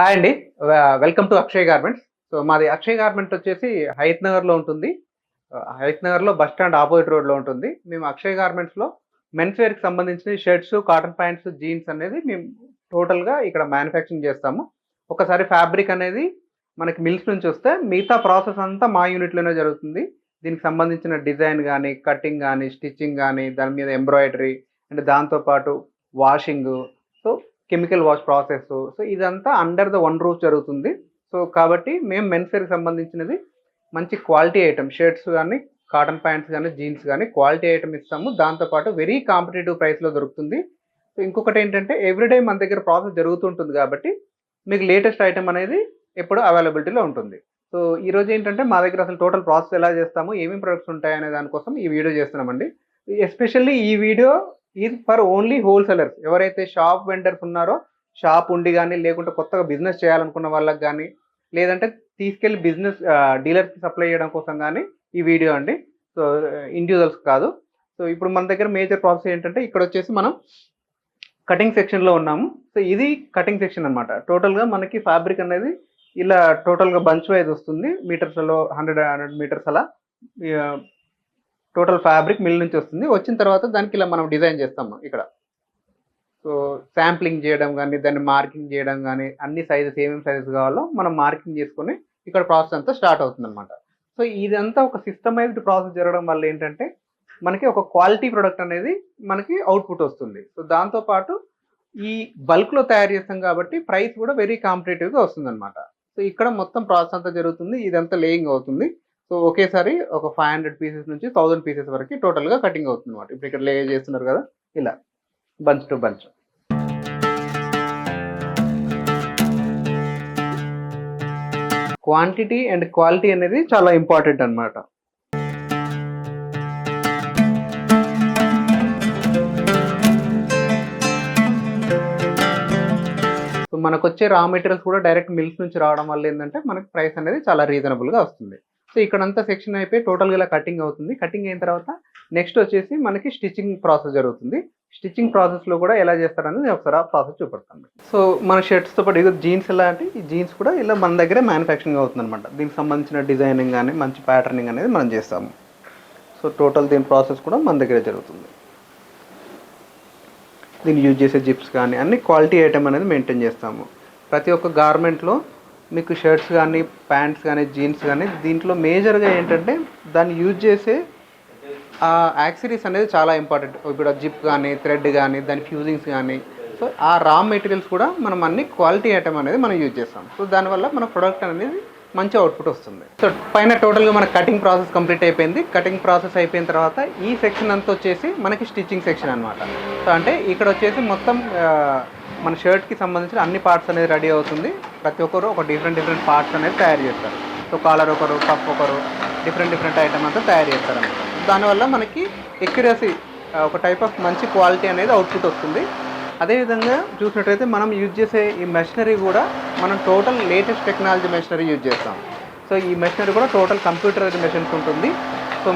Hi అండి. Welcome to Akshay garments. So మాది Akshay garment వచ్చేసి హయత్ నగర్‌లో ఉంటుంది. హయత్ నగర్‌లో బస్ స్టాండ్ అపోజిట్ రోడ్‌లో ఉంటుంది. మేము అక్షయ్ గార్మెంట్స్‌లో మెన్స్ వేర్‌కి సంబంధించిన షర్ట్స్, కాటన్ ప్యాంట్స్, జీన్స్ అనేది మేము టోటల్‌గా ఇక్కడ మ్యానుఫ్యాక్చరింగ్ చేస్తాము. ఒకసారి ఫ్యాబ్రిక్ అనేది మనకి మిల్స్ నుంచి వస్తే మిగతా ప్రాసెస్ అంతా మా యూనిట్‌లోనే జరుగుతుంది. దీనికి సంబంధించిన డిజైన్ గాని, కటింగ్ గాని, స్టిచ్చింగ్ గాని, దాని మీద ఎంబ్రాయిడరీ అండ్ దాంతో పాటు washing. So chemical wash process. So ఇదంతా అండర్ ద వన్ రూఫ్ జరుగుతుంది. సో కాబట్టి మేము మెన్స్ వేర్‌కి సంబంధించినది మంచి క్వాలిటీ ఐటెమ్ షర్ట్స్ గానీ, కాటన్ ప్యాంట్స్ గానీ, జీన్స్ గానీ క్వాలిటీ ఐటెమ్ ఇస్తాము. దాంతో పాటు వెరీ కాంపిటీటివ్ ప్రైస్‌లో దొరుకుతుంది. సో ఇంకొకటేంటంటే ఎవ్రీడే మన దగ్గర ప్రాసెస్ జరుగుతుంటుంది కాబట్టి మీకు లేటెస్ట్ ఐటెమ్ అనేది ఎప్పుడూ అవైలబిలిటీలో ఉంటుంది. సో ఈరోజు ఏంటంటే మా దగ్గర అసలు టోటల్ ప్రాసెస్ ఎలా చేస్తాము, ఏమేమి ప్రొడక్ట్స్ ఉంటాయనే దానికోసం ఈ వీడియో చేస్తున్నామండి. ఎస్పెషల్లీ ఈ వీడియో ఇది ఫర్ ఓన్లీ హోల్‌సేలర్స్. ఎవరైతే షాప్ వెండర్స్ ఉన్నారో, షాప్ ఉండి గాని, లేకుంటే కొత్తగా బిజినెస్ చేయాలనుకున్న వాళ్ళకి గాని, లేదంటే తీసుకెళ్ళి బిజినెస్ డీలర్స్‌కి సప్లై చేయడం కోసం గాని ఈ వీడియో అండి. సో ఇండివిడ్యువల్స్ కాదు. సో ఇప్పుడు మన దగ్గర మేజర్ ప్రాసెస్ ఏంటంటే ఇక్కడొచ్చేసి మనం కటింగ్ సెక్షన్‌లో ఉన్నాము. సో ఇది కటింగ్ సెక్షన్ అన్నమాట. టోటల్‌గా మనకి ఫ్యాబ్రిక్ అనేది ఇలా టోటల్‌గా బంచ్ వైస్ వస్తుంది. మీటర్స్‌లో 100 మీటర్స్ అలా ఆహ్, టోటల్ ఫ్యాబ్రిక్ మిల్ నుంచి వస్తుంది. వచ్చిన తర్వాత దానికి ఇలా మనం డిజైన్ చేస్తాము ఇక్కడ. సో శాంప్లింగ్ చేయడం గానీ, దాన్ని మార్కింగ్ చేయడం గానీ, అన్ని సైజెస్ ఏమేమి సైజెస్ కావాలో మనం మార్కింగ్ చేసుకొని ఇక్కడ ప్రాసెస్ అంతా స్టార్ట్ అవుతుందన్నమాట. సో ఇదంతా ఒక సిస్టమైజ్డ్ ప్రాసెస్ జరగడం వల్ల ఏంటంటే, మనకి ఒక క్వాలిటీ ప్రొడక్ట్ అనేది మనకి అవుట్‌పుట్ వస్తుంది. సో దాంతో పాటు ఈ బల్క్‌లో తయారు చేస్తాం కాబట్టి ప్రైస్ కూడా వెరీ కాంపిటీటివ్‌గా వస్తుందన్నమాట. సో ఇక్కడ మొత్తం ప్రాసెస్ అంతా జరుగుతుంది. ఇదంతా లేయింగ్ అవుతుంది. సో ఒకేసారి ఒక 500 పీసెస్ నుంచి 1000 పీసెస్ వరకి టోటల్‌గా కటింగ్ అవుతుందన్నమాట. ఇప్పుడు ఇక్కడ లే చేస్తున్నారు కదా! ఇలా bunch to bunch. Quantity and quality అనేది చాలా ఇంపార్టెంట్ అన్నమాట. సో మనకొచ్చే రా మెటీరియల్స్ కూడా డైరెక్ట్ మిల్స్ నుంచి రావడం వల్ల ఏందంటే మనకి ప్రైస్ అనేది చాలా రీజనబుల్‌గా వస్తుంది. సో ఇక్కడంతా సెక్షన్ అయిపోయి టోటల్‌గా ఇలా కటింగ్ అవుతుంది. కటింగ్ అయిన తర్వాత నెక్స్ట్ వచ్చేసి మనకి స్టిచ్చింగ్ ప్రాసెస్ జరుగుతుంది. స్టిచ్చింగ్ ప్రాసెస్‌లో కూడా ఎలా చేస్తారనేది నేను ఒకసారి ఆ ప్రాసెస్ చూపెడతాను. సో మన షర్ట్స్‌తో పాటు ఇది జీన్స్ ఎలా అంటే ఈ జీన్స్ కూడా ఇలా మన దగ్గరే మ్యానుఫ్యాక్చరింగ్ అవుతుందన్నమాట. దీనికి సంబంధించిన డిజైనింగ్ గాని, మంచి ప్యాటర్నింగ్ అనేది మనం చేస్తాము. సో టోటల్ దీని ప్రాసెస్ కూడా మన దగ్గరే జరుగుతుంది. దీన్ని యూజ్ చేసే జిప్స్ కానీ అన్ని క్వాలిటీ ఐటమ్ అనేది మెయింటైన్ చేస్తాము. ప్రతి ఒక్క గార్మెంట్లో మీకు షర్ట్స్ కానీ, ప్యాంట్స్ కానీ, జీన్స్ కానీ దీంట్లో మేజర్‌గా ఏంటంటే దాన్ని యూజ్ చేసే యాక్సెసరీస్ అనేది చాలా ఇంపార్టెంట్. ఇప్పుడు జిప్ కానీ, థ్రెడ్ కానీ, దాని ఫ్యూజింగ్స్ కానీ, సో ఆ రా మెటీరియల్స్ కూడా మనం అన్ని క్వాలిటీ ఐటమ్ అనేది మనం యూజ్ చేస్తాం. సో దానివల్ల మన ప్రొడక్ట్ అనేది మంచి అవుట్‌పుట్ వస్తుంది. సో పైన టోటల్‌గా మన కటింగ్ ప్రాసెస్ కంప్లీట్ అయిపోయింది. కటింగ్ ప్రాసెస్ అయిపోయిన తర్వాత ఈ సెక్షన్ అంతా వచ్చేసి మనకి స్టిచ్చింగ్ సెక్షన్ అనమాట. సో అంటే ఇక్కడ వచ్చేసి మొత్తం మన షర్ట్‌కి సంబంధించిన అన్ని పార్ట్స్ అనేది రెడీ అవుతుంది. ప్రతి ఒక్కరు ఒక డిఫరెంట్ పార్ట్స్ అనేది తయారు చేస్తారు. సో కాలర్ ఒకరు, కప్ ఒకరు, డిఫరెంట్ ఐటమ్ అంతా తయారు చేస్తారన్నమాట. దానివల్ల మనకి ఎక్యురసీ ఒక టైప్ ఆఫ్ మంచి క్వాలిటీ అనేది అవుట్‌పుట్ వస్తుంది. అదేవిధంగా చూసినట్టయితే మనం యూజ్ చేసే ఈ మెషినరీ కూడా మనం total latest technology machinery use చేస్తాం. సో ఈ మెషినరీ కూడా టోటల్ కంప్యూటరైజ్డ్ మెషిన్స్ ఉంటుంది. సో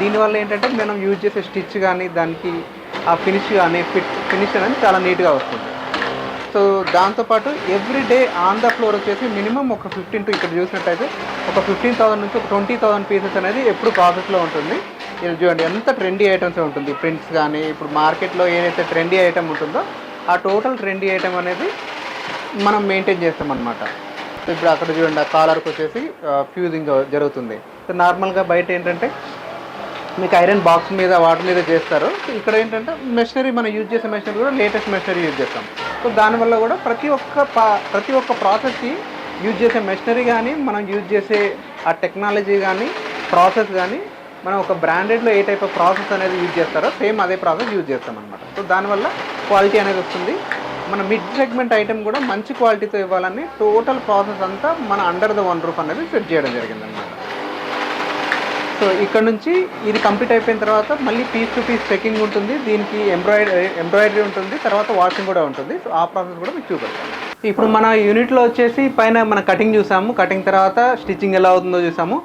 దీనివల్ల ఏంటంటే మనం యూజ్ చేసే స్టిచ్ కానీ, దానికి ఆ ఫినిష్ కానీ ఫినిష్ అనేది చాలా నీట్‌గా వస్తుంది. సో దాంతోపాటు every day on the floor వచ్చేసి మినిమం ఒక 15 ఇక్కడ చూసినట్టయితే ఒక 15,000 నుంచి ఒక 20,000 పీసెస్ అనేది ఎప్పుడు ప్రాసెస్లో ఉంటుంది. ఇది చూడండి ఎంత ట్రెండీ ఐటమ్స్ ఉంటుంది. ప్రింట్స్ కానీ ఇప్పుడు మార్కెట్లో ఏదైతే ట్రెండీ ఐటమ్ ఉంటుందో ఆ టోటల్ ట్రెండీ ఐటమ్ అనేది మనం మెయింటైన్ చేస్తామన్నమాట. సో ఇప్పుడు అక్కడ చూడండి ఆ కాలర్కి వచ్చేసి ఫ్యూజింగ్ జరుగుతుంది. సో నార్మల్గా బయట ఏంటంటే మీకు ఐరన్ బాక్స్ మీద వాటి మీద చేస్తారు. సో ఇక్కడ ఏంటంటే మెషినరీ మనం యూజ్ చేసే మెషినరీ కూడా లేటెస్ట్ మెషినరీ యూజ్ చేస్తాం. సో దానివల్ల కూడా ప్రతి ఒక్క ప్రాసెస్కి యూజ్ చేసే మెషినరీ కానీ, మనం యూజ్ చేసే ఆ టెక్నాలజీ కానీ, ప్రాసెస్ కానీ మనం ఒక బ్రాండెడ్లో ఏ టైప్ ఆఫ్ ప్రాసెస్ అనేది యూజ్ చేస్తారో సేమ్ అదే ప్రాసెస్ యూజ్ చేస్తామన్నమాట. సో దానివల్ల క్వాలిటీ అనేది వస్తుంది. మన మిడ్ సెగ్మెంట్ ఐటమ్ కూడా మంచి క్వాలిటీతో ఇవ్వాలని టోటల్ ప్రాసెస్ అంతా మన అండర్ ద వన్ రూఫ్ అనేది సెట్ చేయడం జరిగిందనమాట. సో ఇక్కడ నుంచి ఇది కంప్లీట్ అయిపోయిన తర్వాత మళ్ళీ పీస్ టు పీస్ చెకింగ్ ఉంటుంది. దీనికి ఎంబ్రాయిడరీ ఉంటుంది, తర్వాత వాషింగ్ కూడా ఉంటుంది. సో ఆ ప్రాసెస్ కూడా మీకు చూపెడతాను. ఇప్పుడు మన యూనిట్లో వచ్చేసి పైన మన కటింగ్ చూసాము. కటింగ్ తర్వాత స్టిచ్చింగ్ ఎలా అవుతుందో చూసాము.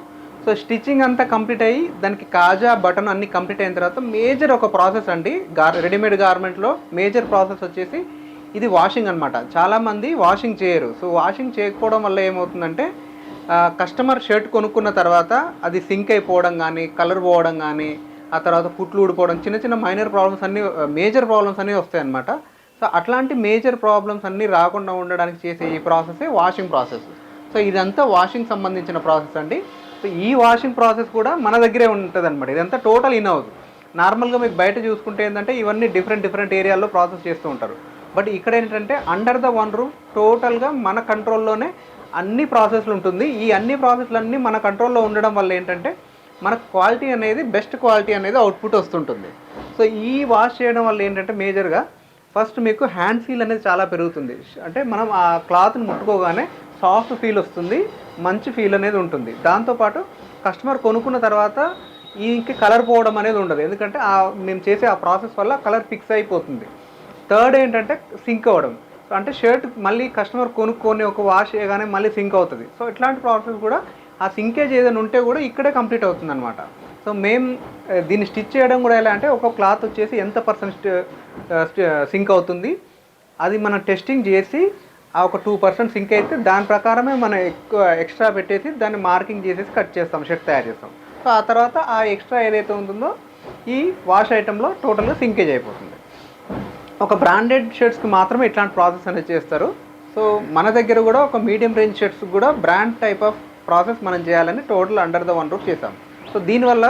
సో స్టిచ్చింగ్ అంతా కంప్లీట్ అయ్యి దానికి కాజా బటన్ అన్ని కంప్లీట్ అయిన తర్వాత మేజర్ ఒక ప్రాసెస్ అండి రెడీమేడ్ గార్మెంట్లో మేజర్ ప్రాసెస్ వచ్చేసి ఇది వాషింగ్ అనమాట. చాలామంది వాషింగ్ చేయరు. సో వాషింగ్ చేయకపోవడం వల్ల ఏమవుతుందంటే కస్టమర్ షర్ట్ కొనుక్కున్న తర్వాత అది సింక్ అయిపోవడం కానీ, కలర్ పోవడం కానీ, ఆ తర్వాత కుట్లు ఊడిపోవడం, చిన్న చిన్న మైనర్ ప్రాబ్లమ్స్ అన్నీ, మేజర్ ప్రాబ్లమ్స్ అన్నీ వస్తాయి అన్నమాట. సో అట్లాంటి మేజర్ ప్రాబ్లమ్స్ అన్నీ రాకుండా ఉండడానికి చేసే ఈ ప్రాసెసే వాషింగ్ ప్రాసెస్. సో ఇదంతా వాషింగ్ సంబంధించిన ప్రాసెస్ అండి. సో ఈ వాషింగ్ ప్రాసెస్ కూడా మన దగ్గరే ఉంటుంది అనమాట. ఇదంతా టోటల్ ఇన్ హౌస్. నార్మల్గా మీకు బయట చూసుకుంటే ఏంటంటే ఇవన్నీ డిఫరెంట్ ఏరియాల్లో ప్రాసెస్ చేస్తూ ఉంటారు. బట్ ఇక్కడ ఏంటంటే అండర్ ద వన్ రూమ్ టోటల్గా మన కంట్రోల్లోనే అన్ని ప్రాసెస్లు ఉంటుంది. ఈ అన్ని ప్రాసెస్లన్నీ మన కంట్రోల్లో ఉండడం వల్ల ఏంటంటే మన క్వాలిటీ అనేది, బెస్ట్ క్వాలిటీ అనేది అవుట్పుట్ వస్తుంటుంది. సో ఈ వాష్ చేయడం వల్ల ఏంటంటే మేజర్గా ఫస్ట్ మీకు హ్యాండ్ ఫీల్ అనేది చాలా పెరుగుతుంది. అంటే మనం ఆ క్లాత్ని ముట్టుకోగానే సాఫ్ట్ ఫీల్ వస్తుంది, మంచి ఫీల్ అనేది ఉంటుంది. దాంతోపాటు కస్టమర్ కొనుక్కున్న తర్వాత ఈ ఇంక కలర్ పోవడం అనేది ఉండదు. ఎందుకంటే మేము చేసే ఆ ప్రాసెస్ వల్ల కలర్ ఫిక్స్ అయిపోతుంది. థర్డ్ ఏంటంటే సింక్ అవ్వడం. సో అంటే షర్ట్ మళ్ళీ కస్టమర్ కొనుక్కొని ఒక వాష్ చేయగానే మళ్ళీ సింక్ అవుతుంది. సో ఇట్లాంటి ప్రాసెస్ కూడా ఆ సింకేజ్ ఏదైనా ఉంటే కూడా ఇక్కడే కంప్లీట్ అవుతుంది అనమాట. సో మేము దీన్ని స్టిచ్ చేయడం కూడా ఎలా అంటే ఒక క్లాత్ వచ్చేసి ఎంత పర్సెంట్ సింక్ అవుతుంది అది మనం టెస్టింగ్ చేసి ఆ ఒక 2% సింక్ అయితే దాని ప్రకారమే మనం ఎక్కువ ఎక్స్ట్రా పెట్టేసి దాన్ని మార్కింగ్ చేసేసి కట్ చేస్తాం, షర్ట్ తయారు చేస్తాం. సో ఆ తర్వాత ఆ ఎక్స్ట్రా ఏదైతే ఉంటుందో ఈ వాష్ ఐటెంలో టోటల్గా సింకేజ్ అయిపోతుంది. ఒక బ్రాండెడ్ షర్ట్స్కి మాత్రమే ఇట్లాంటి ప్రాసెస్ అనేది చేస్తారు. సో మన దగ్గర కూడా ఒక మీడియం రేంజ్ షర్ట్స్ కూడా బ్రాండ్ టైప్ ఆఫ్ ప్రాసెస్ మనం చేయాలని total under the one roof చేసాం. సో దీనివల్ల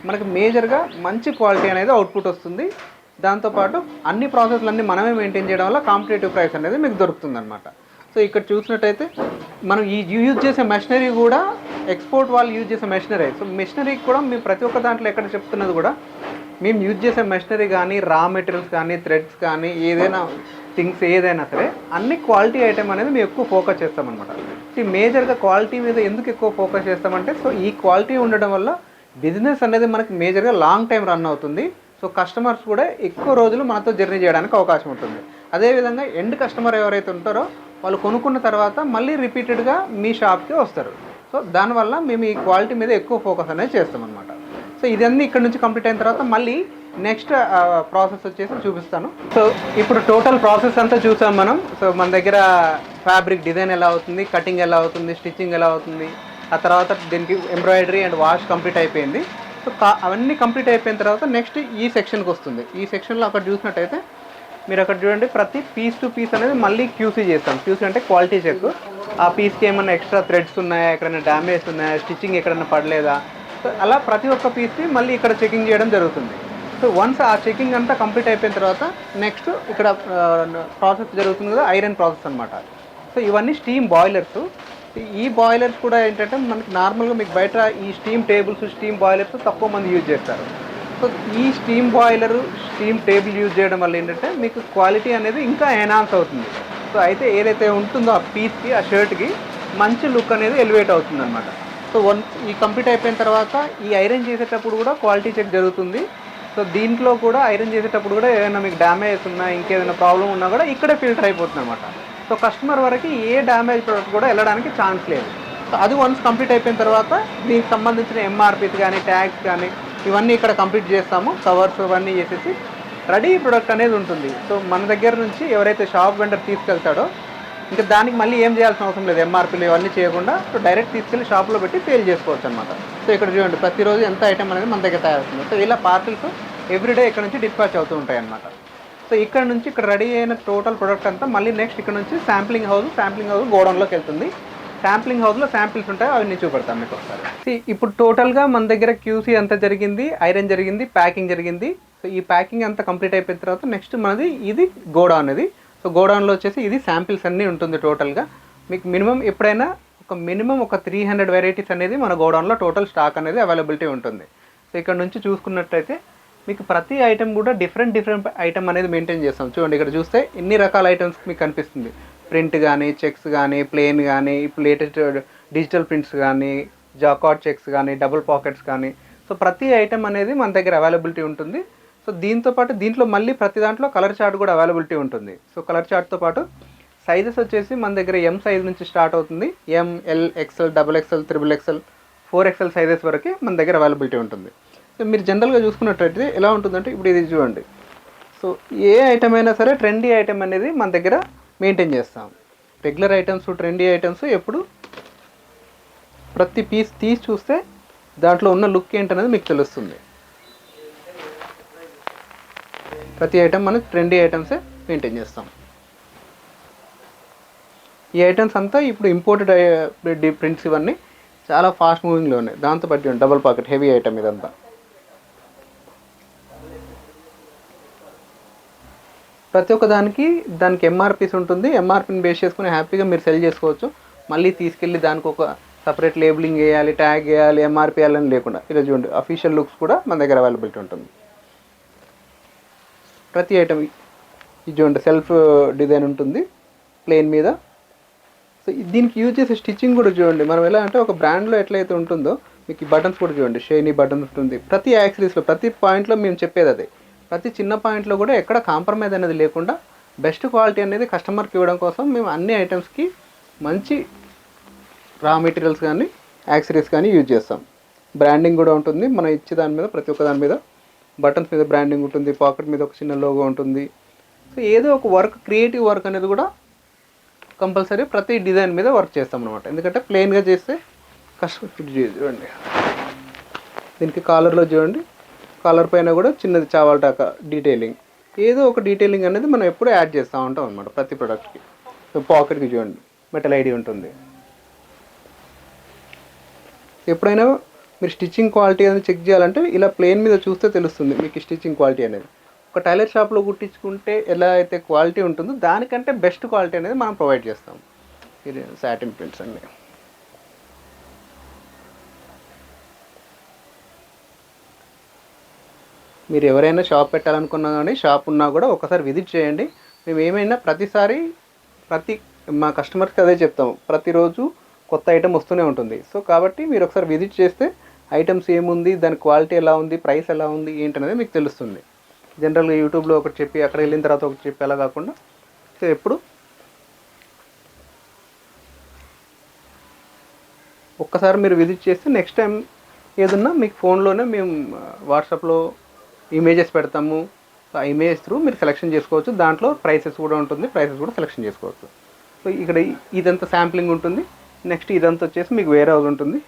మనకి మేజర్గా మంచి క్వాలిటీ అనేది అవుట్పుట్ వస్తుంది. దాంతోపాటు అన్ని ప్రాసెస్లన్నీ మనమే మెయింటైన్ చేయడం వల్ల కాంపిటేటివ్ ప్రైస్ అనేది మీకు దొరుకుతుంది అనమాట. సో ఇక్కడ చూసినట్టయితే మనం ఈ యూజ్ చేసే మెషినరీ కూడా ఎక్స్పోర్ట్ వాళ్ళు యూజ్ చేసే మెషినరీ. సో మెషినరీకి కూడా మేము ప్రతి ఒక్క దాంట్లో ఎక్కడ చెప్తున్నది కూడా మేము యూజ్ చేసే మెషినరీ కానీ, రా మెటీరియల్స్ కానీ, థ్రెడ్స్ కానీ, ఏదైనా థింగ్స్ ఏదైనా సరే అన్ని క్వాలిటీ ఐటెం అనేది మేము ఎక్కువ ఫోకస్ చేస్తామన్నమాట. ఈ మేజర్గా క్వాలిటీ మీద ఎందుకు ఎక్కువ ఫోకస్ చేస్తామంటే సో ఈ క్వాలిటీ ఉండడం వల్ల బిజినెస్ అనేది మనకి మేజర్గా లాంగ్ టైం రన్ అవుతుంది. సో కస్టమర్స్ కూడా ఎక్కువ రోజులు మనతో జర్నీ చేయడానికి అవకాశం ఉంటుంది. అదేవిధంగా ఎండ్ కస్టమర్ ఎవరైతే ఉంటారో వాళ్ళు కొనుక్కున్న తర్వాత మళ్ళీ రిపీటెడ్గా మీ షాప్కి వస్తారు. సో దానివల్ల మేము ఈ క్వాలిటీ మీద ఎక్కువ ఫోకస్ అనేది చేస్తామన్నమాట. సో ఇదన్నీ ఇక్కడ నుంచి కంప్లీట్ అయిన తర్వాత మళ్ళీ నెక్స్ట్ ప్రాసెస్ వచ్చేసి చూపిస్తాను. సో ఇప్పుడు టోటల్ ప్రాసెస్ అంతా చూసాం మనం. సో మన దగ్గర ఫ్యాబ్రిక్ డిజైన్ ఎలా అవుతుంది, కటింగ్ ఎలా అవుతుంది, స్టిచ్చింగ్ ఎలా అవుతుంది, ఆ తర్వాత దీనికి ఎంబ్రాయిడరీ అండ్ వాష్ కంప్లీట్ అయిపోయింది. సో అవన్నీ కంప్లీట్ అయిపోయిన తర్వాత నెక్స్ట్ ఈ సెక్షన్కి వస్తుంది. ఈ సెక్షన్లో అక్కడ చూసినట్టయితే మీరు అక్కడ చూడండి, ప్రతి పీస్ టు పీస్ అనేది మళ్ళీ క్యూసీ చేస్తాం. క్యూసీ అంటే క్వాలిటీ చెక్. ఆ పీస్కి ఏమైనా ఎక్స్ట్రా థ్రెడ్స్ ఉన్నాయా, ఎక్కడైనా డ్యామేజ్ ఉన్నాయా, స్టిచ్చింగ్ ఎక్కడైనా పడలేదా, సో అలా ప్రతి ఒక్క పీస్కి మళ్ళీ ఇక్కడ చెకింగ్ చేయడం జరుగుతుంది. సో వన్స్ ఆ చెకింగ్ అంతా కంప్లీట్ అయిపోయిన తర్వాత నెక్స్ట్ ఇక్కడ ప్రాసెస్ జరుగుతుంది కదా, ఐరన్ ప్రాసెస్ అనమాట. సో ఇవన్నీ స్టీమ్ బాయిలర్స్. ఈ బాయిలర్స్ కూడా ఏంటంటే మనకి నార్మల్గా మీకు బయట ఈ స్టీమ్ టేబుల్స్, స్టీమ్ బాయిలర్స్ తక్కువ మంది యూజ్ చేస్తారు. సో ఈ steam boiler, steam table use చేయడం వల్ల ఏంటంటే మీకు క్వాలిటీ అనేది ఇంకా ఎన్హాన్స్ అవుతుంది. సో అయితే ఏదైతే ఉంటుందో ఆ పీస్కి, ఆ షర్ట్కి మంచి లుక్ అనేది ఎలివేట్ అవుతుంది అనమాట. సో వన్స్ ఈ కంప్లీట్ అయిపోయిన తర్వాత ఈ ఐరన్ చేసేటప్పుడు కూడా క్వాలిటీ చెక్ జరుగుతుంది. సో దీంట్లో కూడా ఐరన్ చేసేటప్పుడు కూడా ఏదైనా మీకు డ్యామేజ్ ఉన్నా, ఇంకేదైనా ప్రాబ్లం ఉన్నా కూడా ఇక్కడే ఫిల్టర్ అయిపోతుంది అనమాట. సో కస్టమర్ వరకు ఏ డ్యామేజ్ ప్రోడక్ట్ కూడా వెళ్ళడానికి ఛాన్స్ లేదు. సో అది వన్స్ కంప్లీట్ అయిపోయిన తర్వాత దీనికి సంబంధించిన ఎంఆర్పీస్ కానీ, ట్యాగ్స్ కానీ ఇవన్నీ ఇక్కడ కంప్లీట్ చేస్తాము. కవర్స్ ఇవన్నీ చేసేసి రెడీ ప్రొడక్ట్ అనేది ఉంటుంది. సో మన దగ్గర నుంచి ఎవరైతే షాప్ వెండర్ తీసుకెళ్తాడో ఇంకా దానికి మళ్ళీ ఏం చేయాల్సిన అవసరం లేదు. ఎంఆర్పీలు ఇవన్నీ చేయకుండా సో డైరెక్ట్ తీసుకెళ్ళి షాప్లో పెట్టి సేల్ చేసుకోవచ్చు అనమాట. సో ఇక్కడ చూడండి, ప్రతిరోజు ఎంత ఐటమ్ అనేది మన దగ్గర తయారవుతుంది. సో ఇలా పార్సిల్స్ ఎవ్రీడే ఇక్కడ నుంచి డిస్పాచ్ అవుతూ ఉంటాయి అన్నమాట. సో ఇక్కడ నుంచి ఇక్కడ రెడీ అయిన టోటల్ ప్రొడక్ట్ అంతా మళ్ళీ నెక్స్ట్ ఇక్కడ నుంచి శాంప్లింగ్ హౌస్ గోడౌన్లోకి వెళ్తుంది. శాంప్లింగ్ హౌస్లో శాంపిల్స్ ఉంటాయి, అవి నేను చూపెడతాను మీకు ఒకసారి. ఇప్పుడు టోటల్గా మన దగ్గర క్యూసీ అంతా జరిగింది, ఐరన్ జరిగింది, ప్యాకింగ్ జరిగింది. సో ఈ ప్యాకింగ్ అంతా కంప్లీట్ అయిపోయిన తర్వాత నెక్స్ట్ మనది ఇది గోడౌన్ అనేది. సో గోడౌన్లో వచ్చేసి ఇది శాంపిల్స్ అన్నీ ఉంటుంది. టోటల్గా మీకు మినిమం ఎప్పుడైనా ఒక 300 వెరైటీస్ అనేది మన గోడౌన్లో టోటల్ స్టాక్ అనేది అవైలబిలిటీ ఉంటుంది. సో ఇక్కడ నుంచి చూసుకున్నట్టయితే మీకు ప్రతి ఐటెం కూడా డిఫరెంట్ ఐటమ్ అనేది మెయింటైన్ చేస్తాం. చూడండి, ఇక్కడ చూస్తే ఎన్ని రకాల ఐటమ్స్ మీకు కనిపిస్తుంది. ప్రింట్ కానీ, చెక్స్ కానీ, ప్లేన్ కానీ, ఇప్పుడు లేటెస్ట్ డిజిటల్ ప్రింట్స్ కానీ, జాకార్డ్ చెక్స్ కానీ, డబుల్ పాకెట్స్ కానీ, సో ప్రతి ఐటెం అనేది మన దగ్గర అవైలబిలిటీ ఉంటుంది. సో దీంట్లో మళ్ళీ ప్రతి దాంట్లో కలర్ చార్ట్ కూడా అవైలబిలిటీ ఉంటుంది. సో కలర్ చార్ట్తో పాటు సైజెస్ వచ్చేసి మన దగ్గర ఎం సైజ్ నుంచి స్టార్ట్ అవుతుంది. M, L, XL, XXL, XXL, 4XL sizes వరకు మన దగ్గర అవైలబిలిటీ ఉంటుంది. సో మీరు జనరల్గా చూసుకున్నట్టయితే ఎలా ఉంటుందంటే ఇప్పుడు ఇది చూడండి. సో సో ఏ ఐటమ్ అయినా సరే ట్రెండీ ఐటమ్ అనేది మన దగ్గర మెయింటైన్ చేస్తాం. రెగ్యులర్ ఐటమ్స్, ట్రెండీ ఐటమ్స్ ఎప్పుడు ప్రతి పీస్ తీసి చూస్తే దాంట్లో ఉన్న లుక్ ఏంటనేది మీకు తెలుస్తుంది. ప్రతి ఐటమ్ మనం ట్రెండీ ఐటమ్సే మెయింటైన్ చేస్తాం. ఈ ఐటమ్స్ అంతా ఇప్పుడు ఇంపోర్టెడ్ ప్రింట్స్, ఇవన్నీ చాలా ఫాస్ట్ మూవింగ్లో ఉన్నాయి. దాంతో బట్టి డబుల్ పాకెట్ హెవీ ఐటమ్ ఇదంతా. ప్రతి ఒక్క దానికి ఎంఆర్పీస్ ఉంటుంది. ఎంఆర్పీని బేస్ చేసుకుని హ్యాపీగా మీరు సెల్ చేసుకోవచ్చు. మళ్ళీ తీసుకెళ్ళి దానికి ఒక సపరేట్ లేబులింగ్ వేయాలి, ట్యాగ్ వేయాలి, ఎంఆర్పీ వేయాలని లేకుండా ఇలా చూడండి అఫీషియల్ లుక్స్ కూడా మన దగ్గర అవైలబిలిటీ ఉంటుంది. ప్రతి ఐటమ్ ఇది చూడండి సెల్ఫ్ డిజైన్ ఉంటుంది ప్లేన్ మీద. సో దీనికి యూజ్ చేసే స్టిచ్చింగ్ కూడా చూడండి. మనం ఎలా అంటే ఒక బ్రాండ్లో ఎట్లయితే ఉంటుందో మీకు ఈ బటన్స్ కూడా చూడండి, షైనీ బటన్స్ ఉంటుంది. ప్రతి యాక్సరీస్లో ప్రతి పాయింట్లో మేము చెప్పేది అదే. ప్రతి చిన్న పాయింట్లో కూడా ఎక్కడ కాంప్రమైజ్ అనేది లేకుండా బెస్ట్ క్వాలిటీ అనేది కస్టమర్కి ఇవ్వడం కోసం మేము అన్ని ఐటమ్స్కి మంచి రా మెటీరియల్స్ కానీ యాక్సరీస్ కానీ యూజ్ చేస్తాం. బ్రాండింగ్ కూడా ఉంటుంది. మనం ఇచ్చే దాని మీద ప్రతి ఒక్క దాని మీద బటన్స్ మీద బ్రాండింగ్ ఉంటుంది, పాకెట్ మీద ఒక చిన్న లోగో ఉంటుంది. సో ఏదో ఒక వర్క్, క్రియేటివ్ వర్క్ అనేది కూడా కంపల్సరీ ప్రతి డిజైన్ మీద వర్క్ చేస్తాం అనమాట. ఎందుకంటే ప్లెయిన్గా చేస్తే కష్టం. చూడండి దీనికి కాలర్లో చూడండి, కాలర్ పైన కూడా చిన్నది చావాల్టాక డీటెయిలింగ్, ఏదో ఒక డీటెయిలింగ్ అనేది మనం ఎప్పుడూ యాడ్ చేస్తూ ఉంటాం అనమాట ప్రతి ప్రోడక్ట్కి. సో పాకెట్కి చూడండి మెటల్ ఐడి ఉంటుంది. ఎప్పుడైనా మీరు స్టిచ్చింగ్ క్వాలిటీ అనేది చెక్ చేయాలంటే ఇలా ప్లేన్ మీద చూస్తే తెలుస్తుంది మీకు స్టిచ్చింగ్ క్వాలిటీ అనేది. ఒక టైలర్ షాప్లో కుట్టించుకుంటే ఎలా అయితే క్వాలిటీ ఉంటుందో దానికంటే బెస్ట్ క్వాలిటీ అనేది మనం ప్రొవైడ్ చేస్తాం. ఇది సాటిన్ ప్రింట్స్ అండి. మీరు ఎవరైనా షాప్ పెట్టాలనుకున్నా కానీ షాప్ ఉన్నా కూడా ఒకసారి విజిట్ చేయండి. మేము ఏమైనా ప్రతిసారి మా కస్టమర్స్కి అదే చెప్తాము, ప్రతిరోజు కొత్త ఐటమ్ వస్తూనే ఉంటుంది. సో కాబట్టి మీరు ఒకసారి విజిట్ చేస్తే ఐటమ్స్ ఏముంది, దాని క్వాలిటీ ఎలా ఉంది, ప్రైస్ ఎలా ఉంది ఏంటనేది మీకు తెలుస్తుంది. జనరల్గా యూట్యూబ్లో ఒకటి చెప్పి అక్కడ వెళ్ళిన తర్వాత ఒకటి చెప్పి అలా కాకుండా సో ఎప్పుడు ఒక్కసారి మీరు విజిట్ చేస్తే నెక్స్ట్ టైం ఏదన్నా మీకు ఫోన్లోనే మేము వాట్సాప్లో ఇమేజెస్ పెడతాము. ఆ ఇమేజెస్ త్రూ మీరు సెలెక్షన్ చేసుకోవచ్చు. దాంట్లో ప్రైసెస్ కూడా ఉంటుంది, ప్రైసెస్ కూడా సెలెక్షన్ చేసుకోవచ్చు. సో ఇక్కడ ఇదంతా శాంప్లింగ్ ఉంటుంది. నెక్స్ట్ ఇదంతా వచ్చేసి మీకు వేరే హౌస్ ఉంటుంది.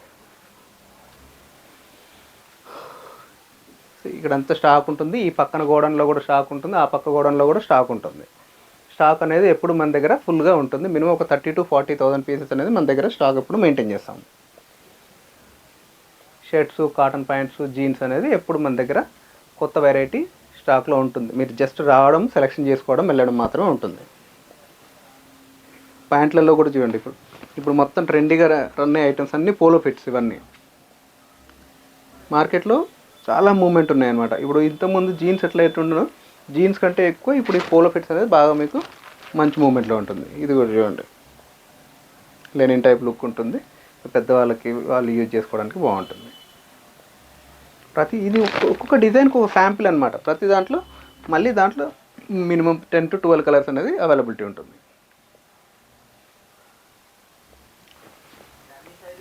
ఇక్కడంతా స్టాక్ ఉంటుంది. ఈ పక్కన గోడౌన్లో కూడా స్టాక్ ఉంటుంది, ఆ పక్క గోడౌన్లో కూడా స్టాక్ ఉంటుంది. స్టాక్ అనేది ఎప్పుడు మన దగ్గర ఫుల్గా ఉంటుంది. మినిమం ఒక 30,000 to 40,000 పీసెస్ అనేది మన దగ్గర స్టాక్ ఎప్పుడు మెయింటైన్ చేస్తాం. షర్ట్స్, కాటన్ ప్యాంట్స్, జీన్స్ అనేది ఎప్పుడు మన దగ్గర కొత్త వెరైటీ స్టాక్లో ఉంటుంది. మీరు జస్ట్ రావడం, సెలెక్షన్ చేసుకోవడం, వెళ్ళడం మాత్రమే ఉంటుంది. ప్యాంట్లలో కూడా చూడండి, ఇప్పుడు మొత్తం ట్రెండీగా రన్ అయ్యే ఐటమ్స్ అన్నీ పోలో ఫిట్స్. ఇవన్నీ మార్కెట్లో చాలా మూమెంట్ ఉన్నాయన్నమాట. ఇప్పుడు ఇంతకుముందు జీన్స్ ఎట్లయితే ఉండదో జీన్స్ కంటే ఎక్కువ ఇప్పుడు ఈ పోలో ఫిట్స్ అనేది బాగా మీకు మంచి మూమెంట్లో ఉంటుంది. ఇది కూడా చూడండి లెనిన్ టైప్ లుక్ ఉంటుంది. పెద్దవాళ్ళకి వాళ్ళు యూజ్ చేసుకోవడానికి బాగుంటుంది. ఇది ఒక్కొక్క డిజైన్కి ఒక శాంపిల్ అనమాట. ప్రతి దాంట్లో మళ్ళీ దాంట్లో మినిమం 10 to 12 కలర్స్ అనేది అవైలబిలిటీ ఉంటుంది.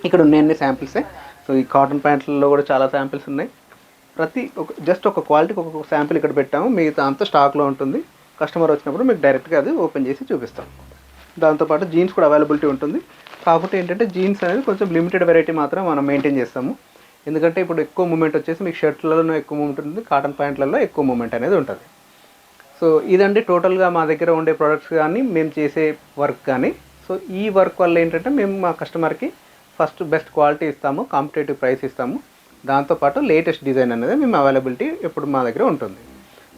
ఇక్కడ ఉన్నాయన్ని శాంపిల్సే. సో ఈ కాటన్ ప్యాంట్లలో కూడా చాలా శాంపిల్స్ ఉన్నాయి. జస్ట్ ఒక క్వాలిటీకి ఒక్కొక్క శాంపిల్ ఇక్కడ పెట్టాము, మిగతా అంతా స్టాక్లో ఉంటుంది. కస్టమర్ వచ్చినప్పుడు మీకు డైరెక్ట్గా అది ఓపెన్ చేసి చూపిస్తాం. దాంతోపాటు జీన్స్ కూడా అవైలబిలిటీ ఉంటుంది. కాకపోతే ఏంటంటే జీన్స్ అనేది కొంచెం లిమిటెడ్ వెరైటీ మాత్రం మనం మెయింటైన్ చేస్తాము. ఎందుకంటే ఇప్పుడు ఎక్కువ మూమెంట్ వచ్చేసి మీకు షర్ట్లలో ఎక్కువ మూమెంట్ ఉంటుంది, కాటన్ ప్యాంట్లలో ఎక్కువ మూమెంట్ అనేది ఉంటుంది. సో ఇదండి టోటల్గా మా దగ్గర ఉండే ప్రోడక్ట్స్ కానీ మేము చేసే వర్క్ కానీ. సో ఈ వర్క్ వల్ల ఏంటంటే మేము మా కస్టమర్కి ఫస్ట్ బెస్ట్ క్వాలిటీ ఇస్తాము, కాంపిటేటివ్ ప్రైస్ ఇస్తాము. దాంతోపాటు లేటెస్ట్ డిజైన్ అనేది మేము అవైలబిలిటీ ఎప్పుడు మా దగ్గర ఉంటుంది.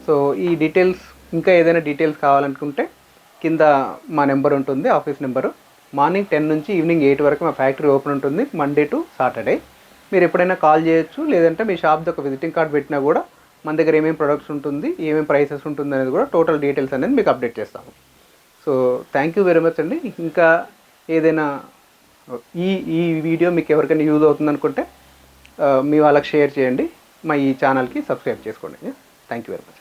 సో ఈ డీటెయిల్స్ ఇంకా ఏదైనా డీటెయిల్స్ కావాలనుకుంటే కింద మా నెంబర్ ఉంటుంది, ఆఫీస్ నెంబరు. మార్నింగ్ 10 నుంచి ఈవినింగ్ 8 వరకు మా ఫ్యాక్టరీ ఓపెన్ ఉంటుంది, మండే టు సాటర్డే. మీరు ఎప్పుడైనా కాల్ చేయొచ్చు, లేదంటే మీ షాప్ది ఒక విజిటింగ్ కార్డ్ పెట్టినా కూడా మన దగ్గర ఏమేమి ప్రొడక్ట్స్ ఉంటుంది, ఏమేమి ప్రైసెస్ ఉంటుంది అనేది కూడా టోటల్ డీటెయిల్స్ అనేది మీకు అప్డేట్ చేస్తాము. So thank you very much అండి. ఇంకా ఏదైనా ఈ వీడియో మీకు ఎవరికైనా యూజ్ అవుతుంది అనుకుంటే మీ వాళ్ళకి షేర్ చేయండి, మా ఈ ఛానల్కి సబ్స్క్రైబ్ చేసుకోండి. Thank you very much.